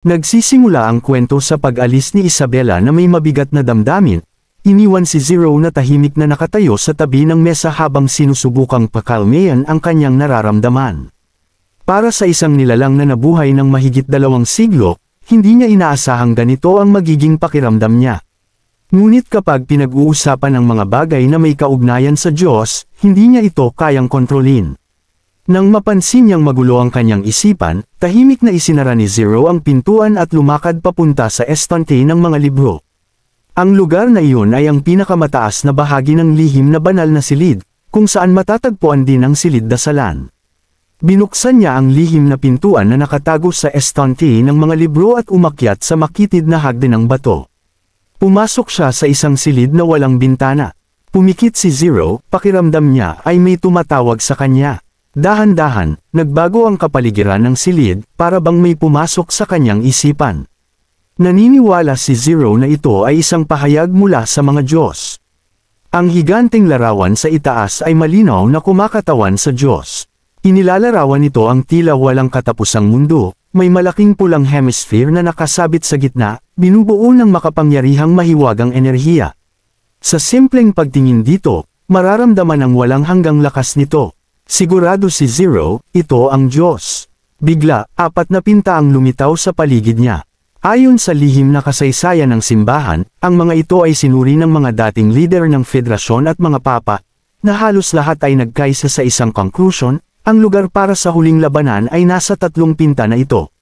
Nagsisimula ang kwento sa pag-alis ni Isabela na may mabigat na damdamin. Iniwan si Zero na tahimik na nakatayo sa tabi ng mesa habang sinusubukang pakalmayan ang kanyang nararamdaman. Para sa isang nilalang na nabuhay ng mahigit 2 siglo, hindi niya inaasahang ganito ang magiging pakiramdam niya. Ngunit kapag pinag-uusapan ang mga bagay na may kaugnayan sa Diyos, hindi niya ito kayang kontrolin. Nang mapansin niyang magulo ang kanyang isipan, tahimik na isinara ni Zero ang pintuan at lumakad papunta sa estante ng mga libro. Ang lugar na iyon ay ang pinakamataas na bahagi ng lihim na banal na silid, kung saan matatagpuan din ang silid dasalan. Binuksan niya ang lihim na pintuan na nakatago sa estante ng mga libro at umakyat sa makitid na hagdan ng bato. Pumasok siya sa isang silid na walang bintana. Pumikit si Zero, pakiramdam niya ay may tumatawag sa kanya. Dahan-dahan, nagbago ang kapaligiran ng silid, para bang may pumasok sa kanyang isipan. Naniniwala si Zero na ito ay isang pahayag mula sa mga Diyos. Ang higanteng larawan sa itaas ay malinaw na kumakatawan sa Diyos. Inilalarawan nito ang tila walang katapusang mundo, may malaking pulang hemisphere na nakasabit sa gitna, binubuo ng makapangyarihang mahiwagang enerhiya. Sa simpleng pagtingin dito, mararamdaman ang walang hanggang lakas nito. Sigurado si Zero, ito ang Diyos. Bigla, 4 na pinta ang lumitaw sa paligid niya. Ayon sa lihim na kasaysayan ng simbahan, ang mga ito ay sinuri ng mga dating leader ng federasyon at mga papa, na halos lahat ay nagkaisa sa isang conclusion, ang lugar para sa huling labanan ay nasa 3 pinta na ito.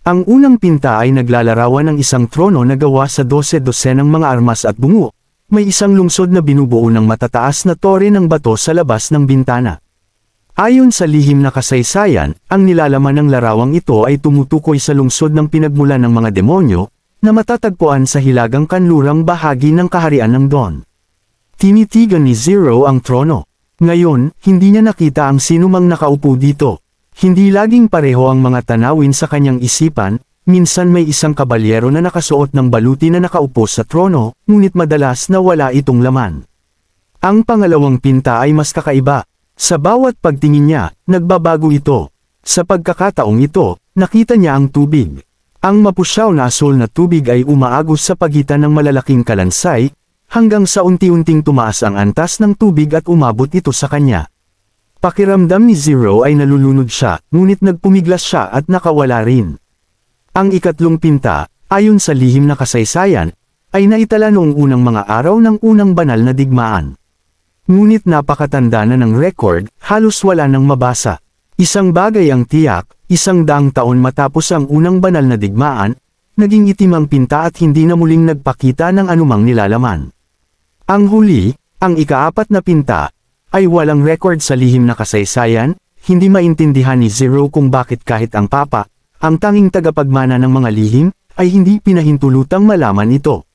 Ang unang pinta ay naglalarawan ng isang trono na gawa sa 12 ng mga armas at bungo. May isang lungsod na binubuo ng matataas na tore ng bato sa labas ng bintana. Ayon sa lihim na kasaysayan, ang nilalaman ng larawang ito ay tumutukoy sa lungsod ng pinagmulan ng mga demonyo, na matatagpuan sa hilagang kanlurang bahagi ng kaharian ng Don. Tinitigan ni Zero ang trono. Ngayon, hindi niya nakita ang sinumang nakaupo dito. Hindi laging pareho ang mga tanawin sa kanyang isipan, minsan may isang kabalyero na nakasuot ng baluti na nakaupo sa trono, ngunit madalas na wala itong laman. Ang pangalawang pinta ay mas kakaiba. Sa bawat pagtingin niya, nagbabago ito. Sa pagkakataong ito, nakita niya ang tubig. Ang mapusyaw na asul na tubig ay umaagos sa pagitan ng malalaking kalansay, hanggang sa unti-unting tumaas ang antas ng tubig at umabot ito sa kanya. Pakiramdam ni Zero ay nalulunod siya, ngunit nagpumiglas siya at nakawala rin. Ang ikatlong pinta, ayon sa lihim na kasaysayan, ay naitala noong unang mga araw ng unang banal na digmaan. Ngunit napakatanda na ng record, halos wala nang mabasa. Isang bagay ang tiyak, 100 taon matapos ang unang banal na digmaan, naging itim ang pinta at hindi na muling nagpakita ng anumang nilalaman. Ang huli, ang ika-4 na pinta, ay walang record sa lihim na kasaysayan, hindi maintindihan ni Zero kung bakit kahit ang papa, ang tanging tagapagmana ng mga lihim, ay hindi pinahintulutang malaman ito.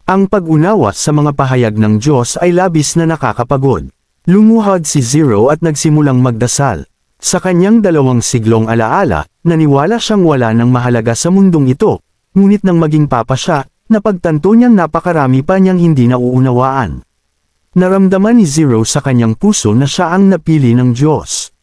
Ang pag-unawa sa mga pahayag ng Diyos ay labis na nakakapagod. Lumuhod si Zero at nagsimulang magdasal. Sa kanyang 2 siglong alaala, naniwala siyang wala ng mahalaga sa mundong ito, ngunit nang maging papa siya, napagtanto niyang napakarami pa niyang hindi nauunawaan. Naramdaman ni Zero sa kanyang puso na siya ang napili ng Diyos.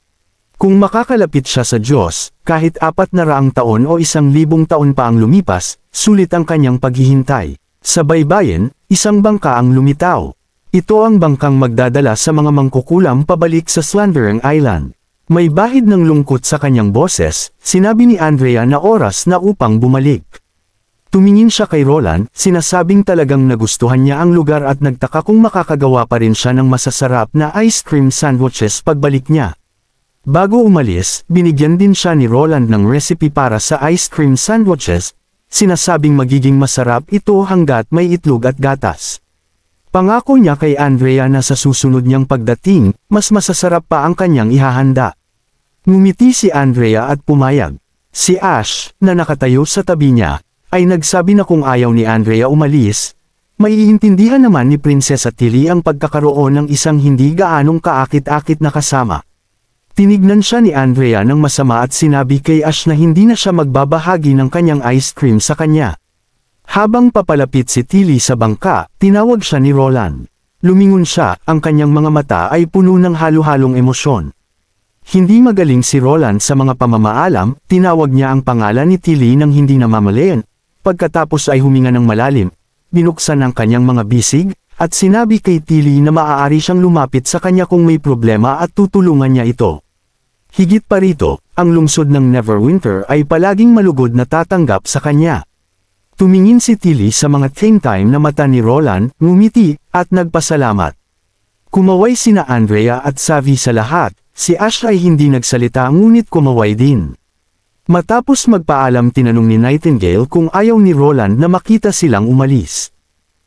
Kung makakalapit siya sa Diyos, kahit 400 taon o 1,000 taon pa ang lumipas, sulit ang kanyang paghihintay. Sa baybayin, isang bangka ang lumitaw. Ito ang bangkang magdadala sa mga mangkukulam pabalik sa Slandering Island. May bahid ng lungkot sa kanyang boses, sinabi ni Andrea na oras na upang bumalik. Tumingin siya kay Roland, sinasabing talagang nagustuhan niya ang lugar at nagtaka kung makakagawa pa rin siya ng masasarap na ice cream sandwiches pagbalik niya. Bago umalis, binigyan din siya ni Roland ng recipe para sa ice cream sandwiches, sinasabing magiging masarap ito hanggat may itlog at gatas. Pangako niya kay Andrea na sa susunod niyang pagdating, mas masasarap pa ang kanyang ihahanda. Ngumiti si Andrea at pumayag. Si Ash, na nakatayo sa tabi niya, ay nagsabi na kung ayaw ni Andrea umalis, maiintindihan naman ni Prinsesa Tilly ang pagkakaroon ng isang hindi gaanong kaakit-akit na kasama. Tinignan siya ni Andrea ng masama at sinabi kay Ash na hindi na siya magbabahagi ng kanyang ice cream sa kanya. Habang papalapit si Tilly sa bangka, tinawag siya ni Roland. Lumingon siya, ang kanyang mga mata ay puno ng halo-halong emosyon. Hindi magaling si Roland sa mga pamamaalam, tinawag niya ang pangalan ni Tilly nang hindi namamalayan. Pagkatapos ay huminga ng malalim, binuksan ang kanyang mga bisig, at sinabi kay Tilly na maaari siyang lumapit sa kanya kung may problema at tutulungan niya ito. Higit pa rito, ang lungsod ng Neverwinter ay palaging malugod na tatanggap sa kanya. Tumingin si Tilly sa mga time na mata ni Roland, ngumiti, at nagpasalamat. Kumaway sina Andrea at Savvy sa lahat, si Ash ay hindi nagsalita ngunit kumaway din. Matapos magpaalam tinanong ni Nightingale kung ayaw ni Roland na makita silang umalis.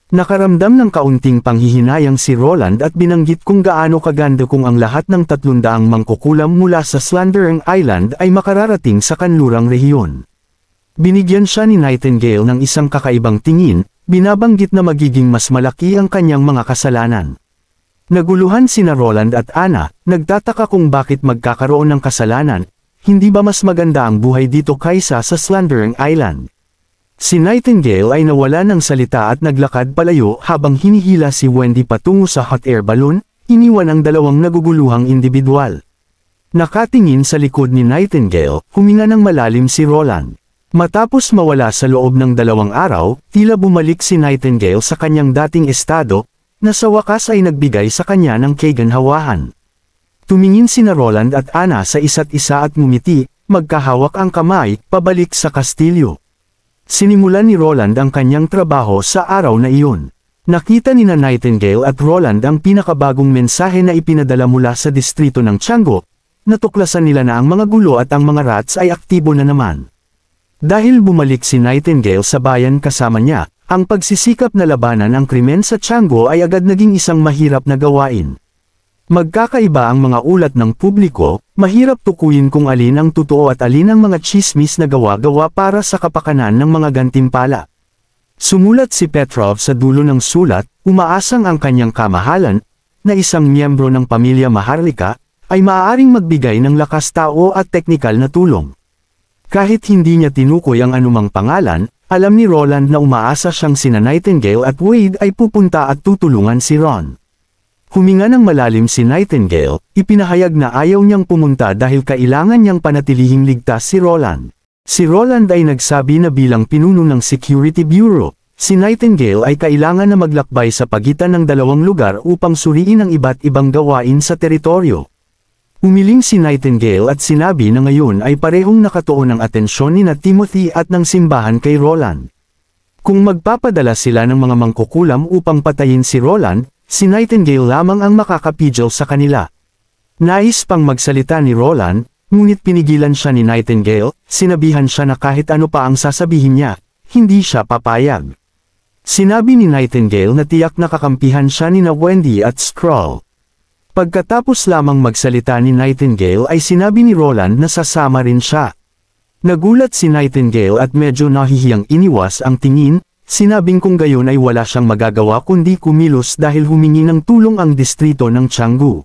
Nakaramdam ng kaunting panghihinayang si Roland at binanggit kung gaano kaganda kung ang lahat ng 300 mangkukulam mula sa Slandering Island ay makararating sa kanlurang rehiyon. Binigyan siya ni Nightingale ng isang kakaibang tingin, binabanggit na magiging mas malaki ang kanyang mga kasalanan. Naguluhan sina Roland at Anna, nagtataka kung bakit magkakaroon ng kasalanan, hindi ba mas maganda ang buhay dito kaysa sa Slandering Island? Si Nightingale ay nawala ng salita at naglakad palayo habang hinihila si Wendy patungo sa hot air balloon, iniwan ang dalawang naguguluhang individual. Nakatingin sa likod ni Nightingale, huminga ng malalim si Roland. Matapos mawala sa loob ng 2 araw, tila bumalik si Nightingale sa kanyang dating estado, na sa wakas ay nagbigay sa kanya ng kaganhawahan. Tumingin sina Roland at Anna sa isa't isa at ngumiti, magkahawak ang kamay, pabalik sa kastilyo. Sinimulan ni Roland ang kanyang trabaho sa araw na iyon. Nakita ni Nightingale at Roland ang pinakabagong mensahe na ipinadala mula sa distrito ng Tianggo, natuklasan nila na ang mga gulo at ang mga rats ay aktibo na naman. Dahil bumalik si Nightingale sa bayan kasama niya, ang pagsisikap na labanan ang krimen sa Tianggo ay agad naging isang mahirap na gawain. Magkakaiba ang mga ulat ng publiko, mahirap tukuyin kung alin ang totoo at alin ang mga chismis na gawa-gawa para sa kapakanan ng mga gantimpala. Sumulat si Petrov sa dulo ng sulat, umaasang ang kanyang kamahalan, na isang miyembro ng pamilya Maharlika, ay maaaring magbigay ng lakas tao at teknikal na tulong. Kahit hindi niya tinukoy ang anumang pangalan, alam ni Roland na umaasa siyang sina Nightingale at Wade ay pupunta at tutulungan si Ron. Huminga ng malalim si Nightingale, ipinahayag na ayaw niyang pumunta dahil kailangan niyang panatilihing ligtas si Roland. Si Roland ay nagsabi na bilang pinuno ng Security Bureau, si Nightingale ay kailangan na maglakbay sa pagitan ng 2 lugar upang suriin ang iba't ibang gawain sa teritoryo. Umiling si Nightingale at sinabi na ngayon ay parehong nakatuon ang atensyon ni Timothy at ng simbahan kay Roland. Kung magpapadala sila ng mga mangkukulam upang patayin si Roland, si Nightingale lamang ang makakapigil sa kanila. Nais pang magsalita ni Roland, ngunit pinigilan siya ni Nightingale, sinabihan siya na kahit ano pa ang sasabihin niya, hindi siya papayag. Sinabi ni Nightingale na tiyak nakakampihan siya ni Wendy at Skrull. Pagkatapos lamang magsalita ni Nightingale ay sinabi ni Roland na sasama rin siya. Nagulat si Nightingale at medyo nahihiyang iniwas ang tingin, sinabing kung gayon ay wala siyang magagawa kundi kumilos dahil humingi ng tulong ang distrito ng Tianggu.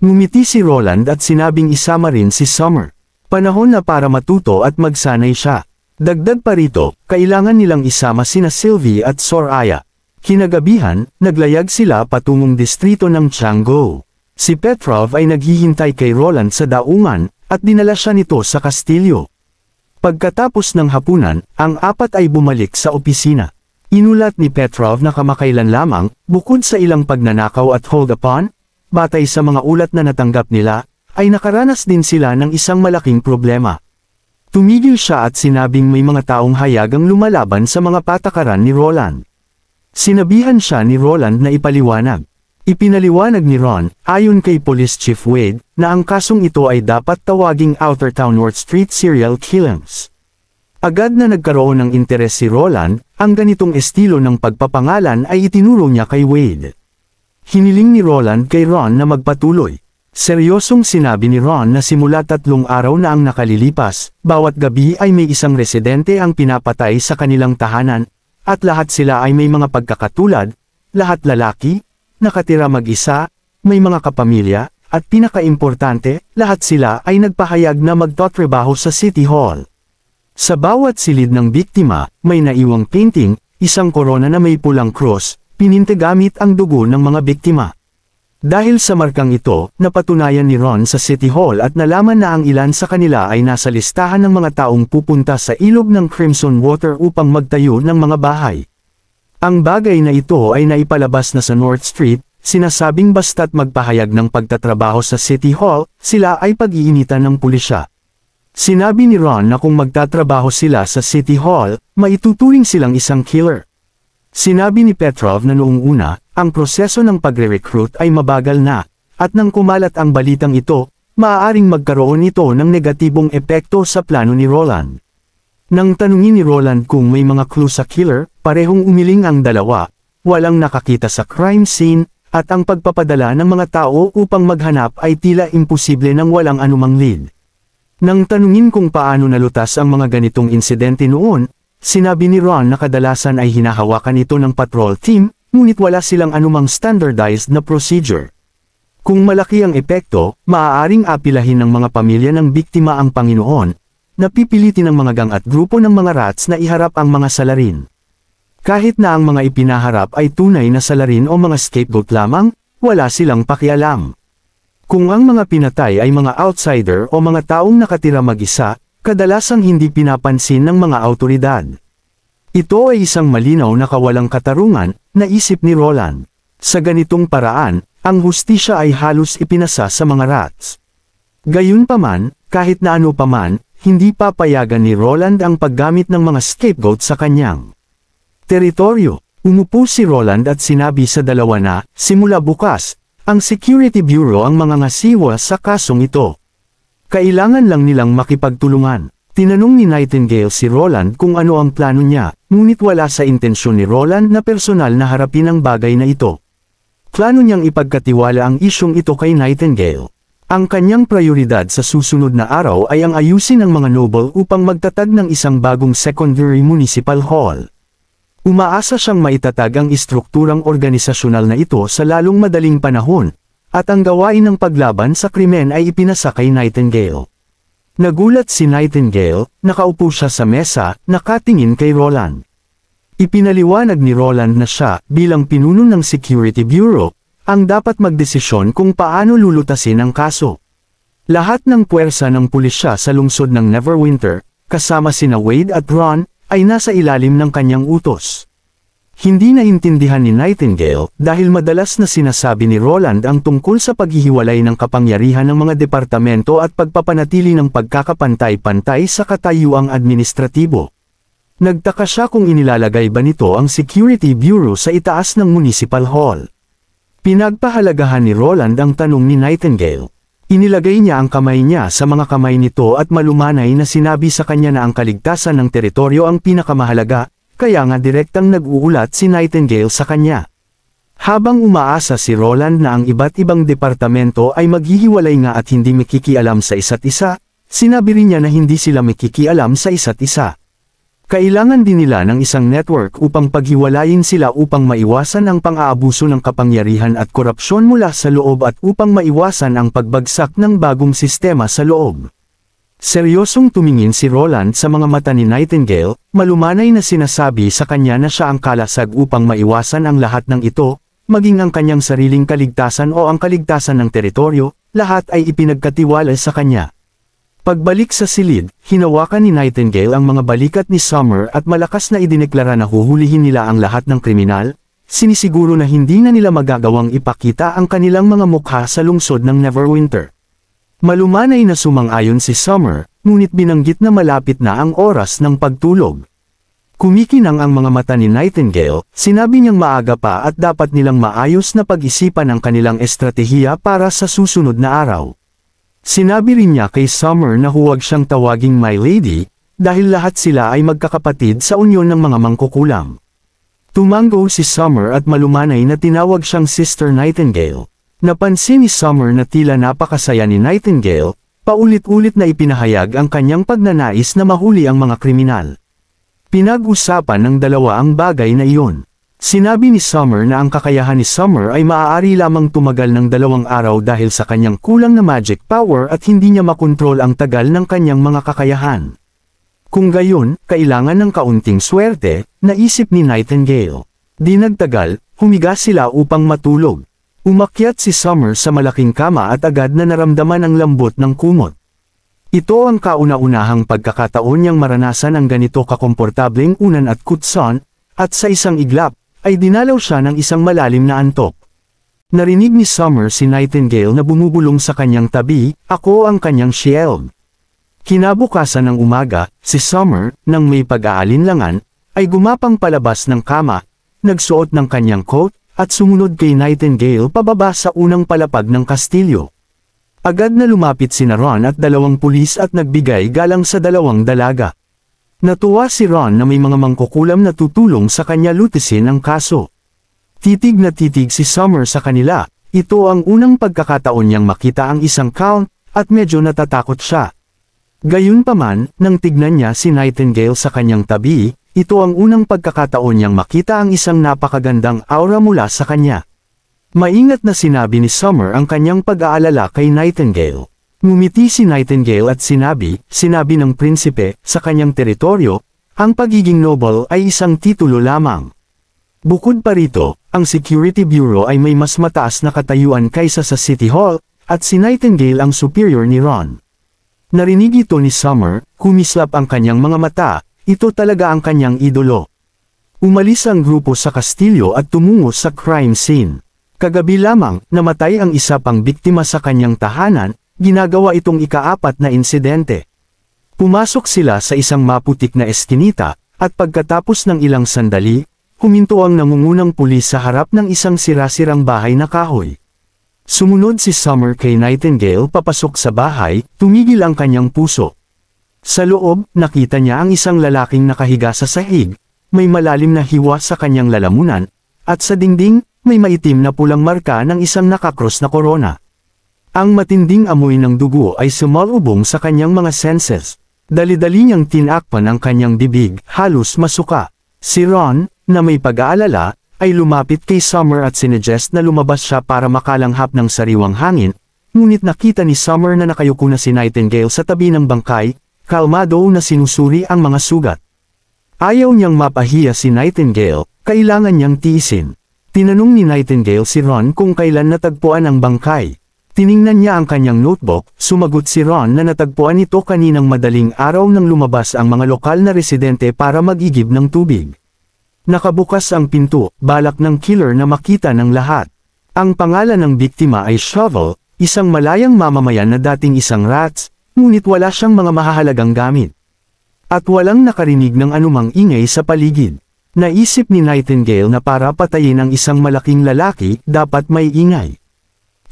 Ngumiti si Roland at sinabing isama rin si Summer. Panahon na para matuto at magsanay siya. Dagdag pa rito, kailangan nilang isama sina Sylvie at Soraya. Kinagabihan, naglayag sila patungong distrito ng Tianggu. Si Petrov ay naghihintay kay Roland sa daungan, at dinala siya nito sa kastilyo. Pagkatapos ng hapunan, ang 4 ay bumalik sa opisina. Inulat ni Petrov na kamakailan lamang, bukod sa ilang pagnanakaw at hold-upon, batay sa mga ulat na natanggap nila, ay nakaranas din sila ng isang malaking problema. Tumigil siya at sinabing may mga taong hayagang lumalaban sa mga patakaran ni Roland. Sinabihan siya ni Roland na ipaliwanag. Ipinaliwanag ni Ron, ayon kay Police Chief Wade, na ang kasong ito ay dapat tawaging Outer Town North Street Serial Killings. Agad na nagkaroon ng interes si Roland, ang ganitong estilo ng pagpapangalan ay itinuro niya kay Wade. Hiniling ni Roland kay Ron na magpatuloy. Seryosong sinabi ni Ron na simula 3 araw na ang nakalilipas, bawat gabi ay may isang residente ang pinapatay sa kanilang tahanan, at lahat sila ay may mga pagkakatulad, lahat lalaki, nakatira mag-isa, may mga kapamilya, at pinakaimportante, lahat sila ay nagpahayag na magtatrabaho sa City Hall. Sa bawat silid ng biktima, may naiwang painting, isang korona na may pulang cross, pininta gamit ang dugo ng mga biktima. Dahil sa markang ito, napatunayan ni Ron sa City Hall at nalaman na ang ilan sa kanila ay nasa listahan ng mga taong pupunta sa ilog ng Crimson Water upang magtayo ng mga bahay. Ang bagay na ito ay naipalabas na sa North Street, sinasabing basta't magpahayag ng pagtatrabaho sa City Hall, sila ay pag-iinitan ng pulisya. Sinabi ni Ron na kung magtatrabaho sila sa City Hall, maituturing silang isang killer. Sinabi ni Petrov na noong una, ang proseso ng pagre-recruit ay mabagal na, at nang kumalat ang balitang ito, maaaring magkaroon ito ng negatibong epekto sa plano ni Roland. Nang tanungin ni Roland kung may mga clue sa killer, parehong umiling ang dalawa, walang nakakita sa crime scene, at ang pagpapadala ng mga tao upang maghanap ay tila imposible nang walang anumang lead. Nang tanungin kung paano nalutas ang mga ganitong insidente noon, sinabi ni Ron na kadalasan ay hinahawakan ito ng patrol team, ngunit wala silang anumang standardized na procedure. Kung malaki ang epekto, maaaring apilahin ng mga pamilya ng biktima ang Panginoon, na pipilitin ng mga gang at grupo ng mga rats na iharap ang mga salarin. Kahit na ang mga ipinaharap ay tunay na salarin o mga scapegoat lamang, wala silang pakialam. Kung ang mga pinatay ay mga outsider o mga taong nakatira mag-isa, kadalasang hindi pinapansin ng mga awtoridad. Ito ay isang malinaw na kawalang katarungan, naisip ni Roland. Sa ganitong paraan, ang hustisya ay halos ipinasa sa mga rats. Gayunpaman, kahit na ano paman, hindi papayagan ni Roland ang paggamit ng mga scapegoat sa kanyang teritoryo. Umupo si Roland at sinabi sa dalawa na, simula bukas, ang Security Bureau ang mga ngasiwa sa kasong ito. Kailangan lang nilang makipagtulungan. Tinanong ni Nightingale si Roland kung ano ang plano niya, ngunit wala sa intensyon ni Roland na personal na harapin ang bagay na ito. Plano niyang ipagkatiwala ang isyong ito kay Nightingale. Ang kanyang prioridad sa susunod na araw ay ang ayusin ng mga noble upang magtatag ng isang bagong secondary municipal hall. Umaasa siyang maitatag ang istrukturang organisasyonal na ito sa lalong madaling panahon, at ang gawain ng paglaban sa krimen ay ipinasa kay Nightingale. Nagulat si Nightingale, nakaupo siya sa mesa, nakatingin kay Roland. Ipinaliwanag ni Roland na siya, bilang pinuno ng Security Bureau, ang dapat magdesisyon kung paano lulutasin ang kaso. Lahat ng puwersa ng pulisya sa lungsod ng Neverwinter, kasama sina Wade at Ron, ay nasa ilalim ng kanyang utos. Hindi naintindihan ni Nightingale dahil madalas na sinasabi ni Roland ang tungkol sa paghihiwalay ng kapangyarihan ng mga departamento at pagpapanatili ng pagkakapantay-pantay sa katayuang administratibo. Nagtaka siya kung inilalagay ba nito ang Security Bureau sa itaas ng Municipal Hall. Pinagpahalagahan ni Roland ang tanong ni Nightingale. Inilagay niya ang kamay niya sa mga kamay nito at malumanay na sinabi sa kanya na ang kaligtasan ng teritoryo ang pinakamahalaga, kaya nga direktang nag-uulat si Nightingale sa kanya. Habang umaasa si Roland na ang iba't ibang departamento ay maghihiwalay nga at hindi makikialam sa isa't isa, sinabi rin niya na hindi sila makikialam sa isa't isa. Kailangan din nila ng isang network upang paghiwalayin sila upang maiwasan ang pang-aabuso ng kapangyarihan at korupsyon mula sa loob at upang maiwasan ang pagbagsak ng bagong sistema sa loob. Seryosong tumingin si Roland sa mga mata ni Nightingale, malumanay na sinasabi sa kanya na siya ang kalasag upang maiwasan ang lahat ng ito, maging ang kanyang sariling kaligtasan o ang kaligtasan ng teritoryo, lahat ay ipinagkatiwala sa kanya. Pagbalik sa silid, hinawakan ni Nightingale ang mga balikat ni Summer at malakas na idineklara na huhulihin nila ang lahat ng kriminal, sinisiguro na hindi na nila magagawang ipakita ang kanilang mga mukha sa lungsod ng Neverwinter. Malumanay na sumang-ayon si Summer, ngunit binanggit na malapit na ang oras ng pagtulog. Kumikinang ang mga mata ni Nightingale, sinabi niyang maaga pa at dapat nilang maayos na pag-isipan ang kanilang estratehiya para sa susunod na araw. Sinabi rin niya kay Summer na huwag siyang tawaging My Lady, dahil lahat sila ay magkakapatid sa unyon ng mga mangkukulam. Tumango si Summer at malumanay na tinawag siyang Sister Nightingale. Napansin ni Summer na tila napakasaya ni Nightingale, paulit-ulit na ipinahayag ang kanyang pagnanais na mahuli ang mga kriminal. Pinag-usapan ng dalawa ang bagay na iyon. Sinabi ni Summer na ang kakayahan ni Summer ay maaari lamang tumagal ng 2 araw dahil sa kanyang kulang na magic power at hindi niya makontrol ang tagal ng kanyang mga kakayahan. Kung gayon, kailangan ng kaunting swerte, naisip ni Nightingale. Di nagtagal, humiga sila upang matulog. Umakyat si Summer sa malaking kama at agad na naramdaman ang lambot ng kumot. Ito ang kauna-unahang pagkakataon niyang maranasan ang ganito kakomportableng unan at kutson, at sa isang iglap, ay dinalaw siya ng isang malalim na antok. Narinig ni Summer si Nightingale na bumubulong sa kanyang tabi, "Ako ang kanyang shield." Kinabukasan ng umaga, si Summer, nang may pag-aalinlangan, ay gumapang palabas ng kama, nagsuot ng kanyang coat, at sumunod kay Nightingale pababa sa unang palapag ng kastilyo. Agad na lumapit sina Ron at 2 pulis at nagbigay galang sa 2 dalaga. Natuwa si Ron na may mga mangkukulam na tutulong sa kanya lutisin ang kaso. Titig na titig si Summer sa kanila, ito ang unang pagkakataon niyang makita ang isang count, at medyo natatakot siya. Gayunpaman, nang tignan niya si Nightingale sa kanyang tabi, ito ang unang pagkakataon niyang makita ang isang napakagandang aura mula sa kanya. Maingat na sinabi ni Summer ang kanyang pag-aalala kay Nightingale. Ngumiti si Nightingale at sinabi ng prinsipe, sa kanyang teritoryo, ang pagiging noble ay isang titulo lamang. Bukod pa rito, ang Security Bureau ay may mas mataas na katayuan kaysa sa City Hall, at si Nightingale ang superior ni Ron. Narinig ito ni Summer, kumislap ang kanyang mga mata. Ito talaga ang kanyang idolo. Umalis ang grupo sa kastilyo at tumungo sa crime scene. Kagabi lamang, namatay ang isa pang biktima sa kanyang tahanan, ginagawa itong ika-4 na insidente. Pumasok sila sa isang maputik na eskinita, at pagkatapos ng ilang sandali, huminto ang nangungunang pulis sa harap ng isang sira-sirang bahay na kahoy. Sumunod si Summer kay Nightingale papasok sa bahay, tumigil ang kanyang puso. Sa loob, nakita niya ang isang lalaking nakahiga sa sahig, may malalim na hiwa sa kanyang lalamunan, at sa dingding, may maitim na pulang marka ng isang nakakros na korona. Ang matinding amoy ng dugo ay sumalubong sa kanyang mga senses. Dali-dali niyang tinakpan ang kanyang bibig, halos masuka. Si Ron, na may pag-aalala, ay lumapit kay Summer at sinuggest na lumabas siya para makalanghap ng sariwang hangin, ngunit nakita ni Summer na nakayuko na si Nightingale sa tabi ng bangkay, kalmado na sinusuri ang mga sugat. Ayaw niyang mapahiya si Nightingale, kailangan niyang tiisin. Tinanong ni Nightingale si Ron kung kailan natagpuan ang bangkay. Tiningnan niya ang kanyang notebook, sumagot si Ron na natagpuan ito kaninang madaling araw nang lumabas ang mga lokal na residente para mag-igib ng tubig. Nakabukas ang pinto, balak ng killer na makita ng lahat. Ang pangalan ng biktima ay Shovel, isang malayang mamamayan na dating isang rats, ngunit wala siyang mga mahahalagang gamit. At walang nakarinig ng anumang ingay sa paligid. Naisip ni Nightingale na para patayin ang isang malaking lalaki, dapat may ingay.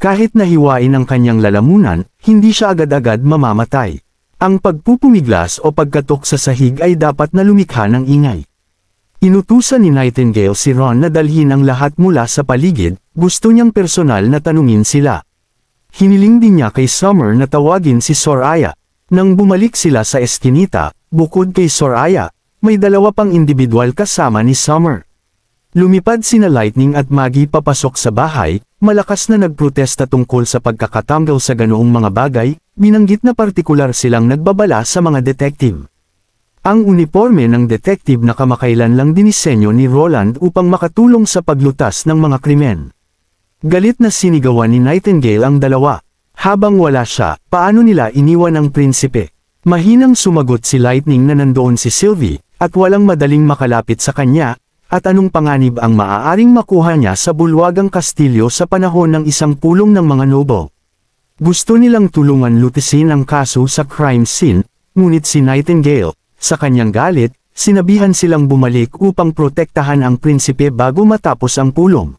Kahit nahiwain ang kanyang lalamunan, hindi siya agad-agad mamamatay. Ang pagpupumiglas o pagkatok sa sahig ay dapat na lumikha ng ingay. Inutusan ni Nightingale si Ron na dalhin ang lahat mula sa paligid, gusto niyang personal na tanungin sila. Hiniling din niya kay Summer na tawagin si Soraya. Nang bumalik sila sa eskinita, bukod kay Soraya, may 2 pang individual kasama ni Summer. Lumipad sina Lightning at Maggie papasok sa bahay, malakas na nagprotesta tungkol sa pagkakatanggal sa ganoong mga bagay, binanggit na partikular silang nagbabala sa mga detective. Ang uniforme ng detective na kamakailan lang dinisenyo ni Roland upang makatulong sa paglutas ng mga krimen. Galit na sinigawan ni Nightingale ang 2. Habang wala siya, paano nila iniwan ang prinsipe? Mahinang sumagot si Lightning na nandoon si Sylvie, at walang madaling makalapit sa kanya, at anong panganib ang maaaring makuha niya sa bulwagang kastilyo sa panahon ng isang pulong ng mga noble. Gusto nilang tulungan lutisin ang kaso sa crime scene, ngunit si Nightingale, sa kanyang galit, sinabihan silang bumalik upang protektahan ang prinsipe bago matapos ang pulong.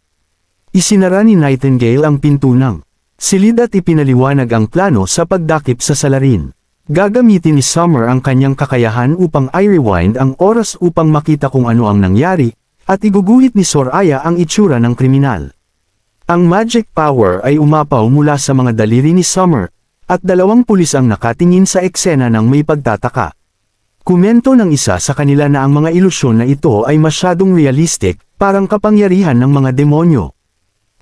Isinara ni Nightingale ang pinto ng silid at ipinaliwanag ang plano sa pagdakip sa salarin. Gagamitin ni Summer ang kanyang kakayahan upang i-rewind ang oras upang makita kung ano ang nangyari, at iguguhit ni Soraya ang itsura ng kriminal. Ang magic power ay umapaw mula sa mga daliri ni Summer, at 2 pulis ang nakatingin sa eksena ng may pagtataka. Komento ng isa sa kanila na ang mga ilusyon na ito ay masyadong realistic, parang kapangyarihan ng mga demonyo.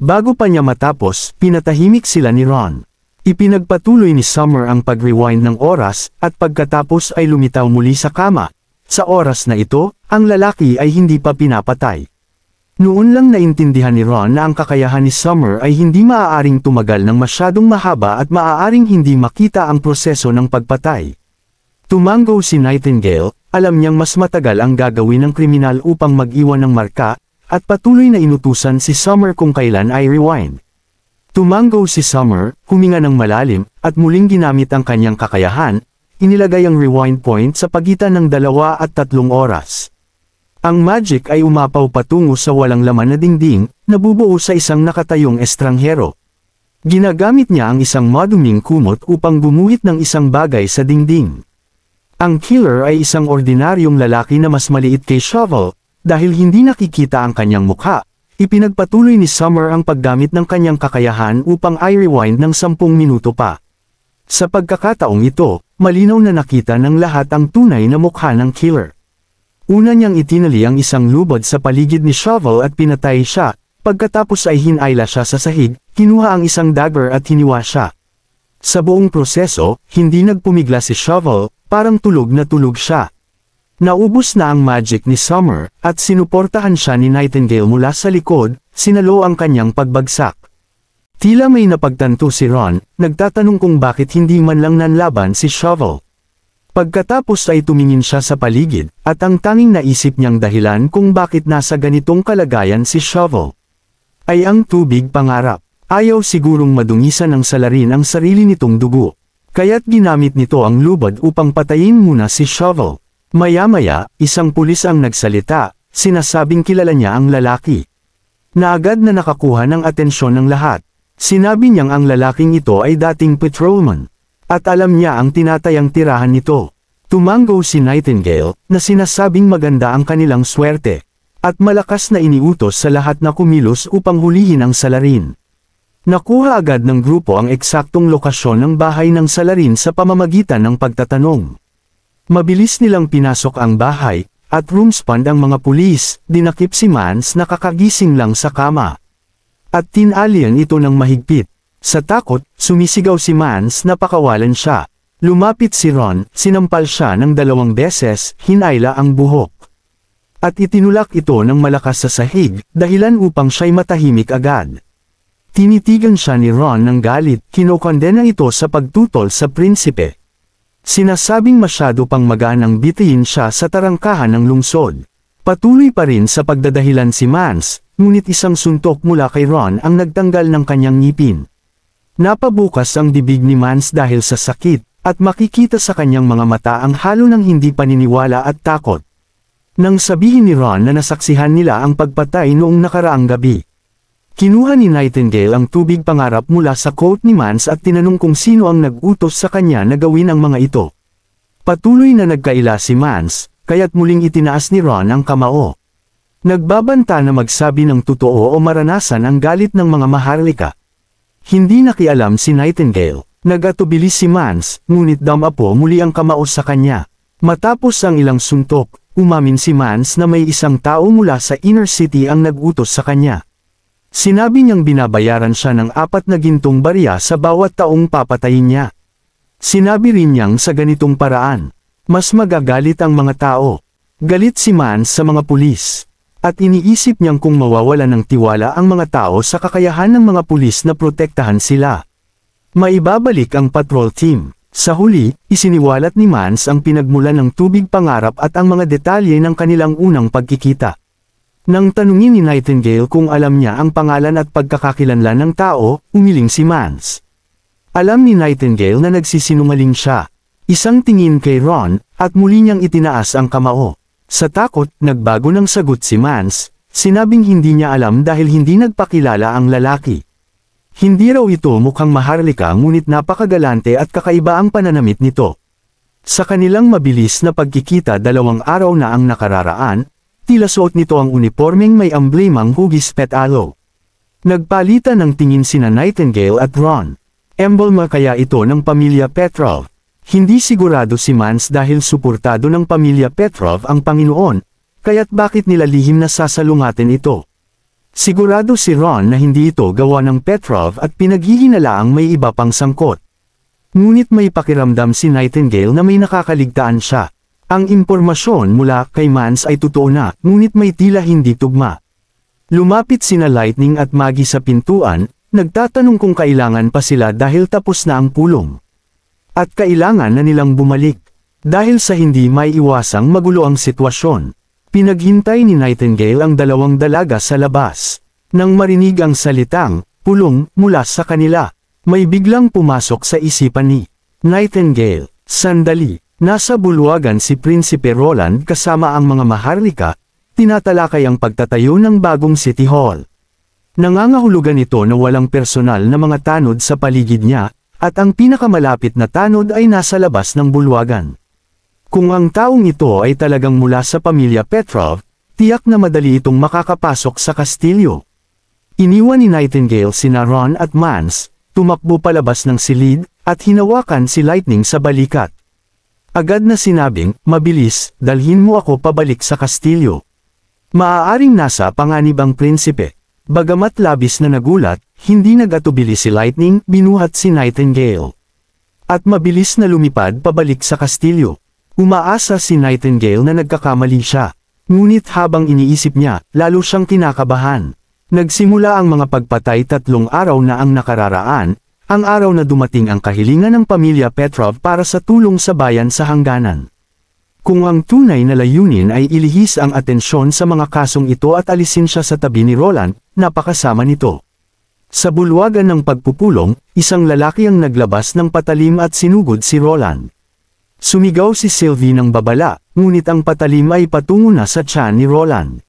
Bago pa niya matapos, pinatahimik sila ni Ron. Ipinagpatuloy ni Summer ang pag-rewind ng oras, at pagkatapos ay lumitaw muli sa kama. Sa oras na ito, ang lalaki ay hindi pa pinapatay. Noon lang naintindihan ni Ron na ang kakayahan ni Summer ay hindi maaaring tumagal ng masyadong mahaba at maaaring hindi makita ang proseso ng pagpatay. Tumango si Nightingale, alam niyang mas matagal ang gagawin ng kriminal upang mag-iwan ng marka, at patuloy na inutusan si Summer kung kailan ay rewind. Tumango si Summer, huminga ng malalim, at muling ginamit ang kanyang kakayahan, inilagay ang rewind point sa pagitan ng 2 at 3 oras. Ang magic ay umapaw patungo sa walang laman na dingding, nabubuo sa isang nakatayong estranghero. Ginagamit niya ang isang maduming kumot upang gumuhit ng isang bagay sa dingding. Ang killer ay isang ordinaryong lalaki na mas maliit kay Shovel, dahil hindi nakikita ang kanyang mukha. Ipinagpatuloy ni Summer ang paggamit ng kanyang kakayahan upang i-rewind ng 10 minuto pa. Sa pagkakataong ito, malinaw na nakita ng lahat ang tunay na mukha ng killer. Una niyang itinali ang isang lubod sa paligid ni Shovel at pinatay siya, pagkatapos ay hinayla siya sa sahig, kinuha ang isang dagger at hiniwa siya. Sa buong proseso, hindi nagpumigla si Shovel, parang tulog na tulog siya. Naubos na ang magic ni Summer, at sinuportahan siya ni Nightingale mula sa likod, sinalo ang kanyang pagbagsak. Tila may napagtanto si Ron, nagtatanong kung bakit hindi man lang nanlaban si Shovel. Pagkatapos ay tumingin siya sa paligid, at ang tanging naisip niyang dahilan kung bakit nasa ganitong kalagayan si Shovel ay ang tubig pangarap. Ayaw sigurong madungisan ng salarin ang sarili nitong dugo. Kaya't ginamit nito ang lubod upang patayin muna si Shovel. Maya-maya, isang pulis ang nagsalita, sinasabing kilala niya ang lalaki. Naagad na nakakuha ng atensyon ng lahat. Sinabi niyang ang lalaking ito ay dating patrolman. At alam niya ang tinatayang tirahan nito. Tumango si Nightingale, na sinasabing maganda ang kanilang swerte. At malakas na iniutos sa lahat na kumilos upang hulihin ang salarin. Nakuha agad ng grupo ang eksaktong lokasyon ng bahay ng salarin sa pamamagitan ng pagtatanong. Mabilis nilang pinasok ang bahay, at rumspand ang mga pulis, dinakip si Mans na kakagising lang sa kama. At tinalian ito ng mahigpit. Sa takot, sumisigaw si Mans na pakawalan siya. Lumapit si Ron, sinampal siya ng 2 beses, hinayla ang buhok. At itinulak ito ng malakas sa sahig, dahilan upang siya'y matahimik agad. Tinitigan siya ni Ron ng galit, kinokondena ito sa pagtutol sa prinsipe. Sinasabing masyado pang maganang bitihin siya sa tarangkahan ng lungsod. Patuloy pa rin sa pagdadahilan si Mans, ngunit isang suntok mula kay Ron ang nagtanggal ng kanyang ngipin. Napabukas ang bibig ni Mans dahil sa sakit, at makikita sa kanyang mga mata ang halo ng hindi paniniwala at takot. Nang sabihin ni Ron na nasaksihan nila ang pagpatay noong nakaraang gabi. Kinuha ni Nightingale ang tubig pangarap mula sa coat ni Mans at tinanong kung sino ang nag-utos sa kanya na gawin ang mga ito. Patuloy na nagkaila si Mans, kaya't muling itinaas ni Ron ang kamao. Nagbabanta na magsabi ng totoo o maranasan ang galit ng mga maharlika. Hindi nakialam si Nightingale, nag-atubili si Mans, ngunit damapo muli ang kamao sa kanya. Matapos ang ilang suntok, umamin si Mans na may isang tao mula sa inner city ang nag-utos sa kanya. Sinabi niyang binabayaran siya ng 4 na gintong barya sa bawat taong papatayin niya. Sinabi rin niyang sa ganitong paraan, mas magagalit ang mga tao. Galit si Mans sa mga pulis. At iniisip niyang kung mawawala ng tiwala ang mga tao sa kakayahan ng mga pulis na protektahan sila. Maibabalik ang patrol team. Sa huli, isiniwalat ni Mans ang pinagmulan ng tubig pangarap at ang mga detalye ng kanilang unang pagkikita. Nang tanungin ni Nightingale kung alam niya ang pangalan at pagkakakilanlan ng tao, umiling si Mans. Alam ni Nightingale na nagsisinungaling siya. Isang tingin kay Ron, at muli niyang itinaas ang kamao. Sa takot, nagbago ng sagot si Mans, sinabing hindi niya alam dahil hindi nagpakilala ang lalaki. Hindi raw ito mukhang maharlika ngunit napakagalante at kakaiba ang pananamit nito. Sa kanilang mabilis na pagkikita 2 araw na ang nakararaan, tila suot nito ang unipormeng may amblemang hugis petalo. Nagpalitan ng tingin sina Nightingale at Ron. Emblema kaya ito ng pamilya Petrov. Hindi sigurado si Mans dahil suportado ng pamilya Petrov ang Panginoon, kaya't bakit nila lihim na sasalungatin ito? Sigurado si Ron na hindi ito gawa ng Petrov at pinaghihinalaang may iba pang sangkot. Ngunit may pakiramdam si Nightingale na may nakakaligtaan siya. Ang impormasyon mula kay Mans ay totoo na, ngunit may tila hindi tugma. Lumapit sina Lightning at Maggie sa pintuan, nagtatanong kung kailangan pa sila dahil tapos na ang pulong. At kailangan na nilang bumalik. Dahil sa hindi may iwasang magulo ang sitwasyon. Pinaghintay ni Nightingale ang dalawang dalaga sa labas. Nang marinig ang salitang, pulong, mula sa kanila, may biglang pumasok sa isipan ni Nightingale. Sandali, nasa bulwagan si Prinsipe Roland kasama ang mga maharlika, tinatalakay ang pagtatayo ng bagong City Hall. Nangangahulugan ito na walang personal na mga tanod sa paligid niya, at ang pinakamalapit na tanod ay nasa labas ng bulwagan. Kung ang taong ito ay talagang mula sa pamilya Petrov, tiyak na madali itong makakapasok sa kastilyo. Iniwan ni Nightingale sina Ron at Mance, tumakbo palabas ng silid, at hinawakan si Lightning sa balikat. Agad na sinabing, mabilis, dalhin mo ako pabalik sa kastilyo. Maaaring nasa panganib ang prinsipe. Bagamat labis na nagulat, hindi nag-atubili si Lightning, binuhat si Nightingale. At mabilis na lumipad pabalik sa kastilyo. Umaasa si Nightingale na nagkakamali siya. Ngunit habang iniisip niya, lalo siyang kinakabahan. Nagsimula ang mga pagpatay 3 araw na ang nakararaan, ang araw na dumating ang kahilingan ng pamilya Petrov para sa tulong sa bayan sa hangganan. Kung ang tunay na layunin ay ilihis ang atensyon sa mga kasong ito at alisin siya sa tabi ni Roland, napakasama nito. Sa bulwagan ng pagpupulong, isang lalaki ang naglabas ng patalim at sinugod si Roland. Sumigaw si Sylvie ng babala, ngunit ang patalim ay patungo na sa tiyan ni Roland.